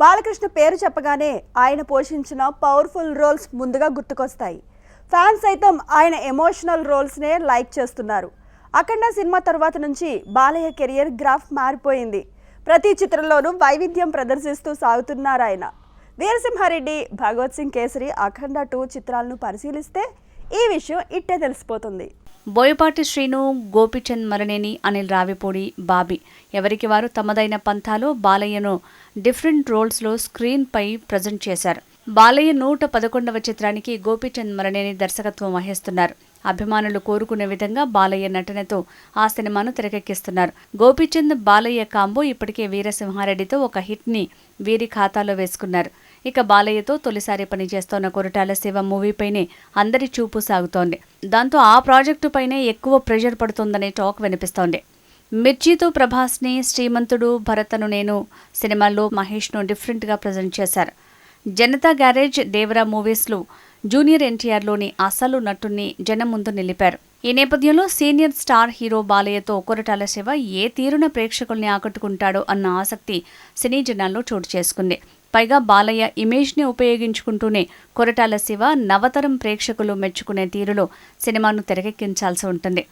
బాలకృష్ణ పేరు చెప్పగానే ఆయన పోషించిన పవర్ఫుల్ రోల్స్ ముందుగా గుర్తుకొస్తాయి. ఫ్యాన్స్ సైతం ఆయన ఎమోషనల్ రోల్స్నే లైక్ చేస్తున్నారు. అఖండ సినిమా తర్వాత నుంచి బాలయ్య కెరియర్ గ్రాఫ్ మారిపోయింది. ప్రతి చిత్రంలోనూ వైవిధ్యం ప్రదర్శిస్తూ సాగుతున్నారు ఆయన. వీరసింహారెడ్డి, భగవత్ సింగ్ కేసరి, అఖండ 2 చిత్రాలను పరిశీలిస్తే ఈ విషయం ఇట్టే తెలిసిపోతుంది. బోయపాటి శ్రీను, గోపీచంద్ మరనేని, అనిల్ రావిపూడి, బాబీ ఎవరికి వారు తమదైన పంథాలో బాలయ్యను డిఫరెంట్ రోల్స్లో స్క్రీన్పై ప్రజెంట్ చేశారు. బాలయ్య 111వ చిత్రానికి గోపీచంద్ మరనేని దర్శకత్వం వహిస్తున్నారు. అభిమానులు కోరుకునే విధంగా బాలయ్య నటనతో ఆ సినిమాను తెరకెక్కిస్తున్నారు. గోపీచంద్, బాలయ్య కాంబో ఇప్పటికే వీరసింహారెడ్డితో ఒక హిట్ని వీరి ఖాతాలో వేసుకున్నారు. ఇక బాలయ్యతో తొలిసారి పనిచేస్తోన్న కొరటాల శివ మూవీపైనే అందరి చూపు సాగుతోంది. దాంతో ఆ ప్రాజెక్టుపైనే ఎక్కువ ప్రెషర్ పడుతోందనే టాక్ వినిపిస్తోంది. మిర్చితో ప్రభాస్ని, శ్రీమంతుడు, భరతను నేను సినిమాల్లో మహేష్ను డిఫరెంట్గా ప్రజెంట్ చేశారు. జనతా గ్యారేజ్, దేవరా మూవీస్లో జూనియర్ ఎన్టీఆర్లోని అసలు నటుణ్ణి జనం ముందు నిలిపారు. ఈ నేపథ్యంలో సీనియర్ స్టార్ హీరో బాలయ్యతో కొరటాల శివ ఏ తీరున ప్రేక్షకుల్ని ఆకట్టుకుంటాడో అన్న ఆసక్తి సినీ జనాల్లో చోటు చేసుకుంది. పైగా బాలయ్య ఇమేజ్ని ఉపయోగించుకుంటూనే కొరటాల శివ నవతరం ప్రేక్షకులు మెచ్చుకునే తీరులో సినిమాను తెరకెక్కించాల్సి ఉంటుంది.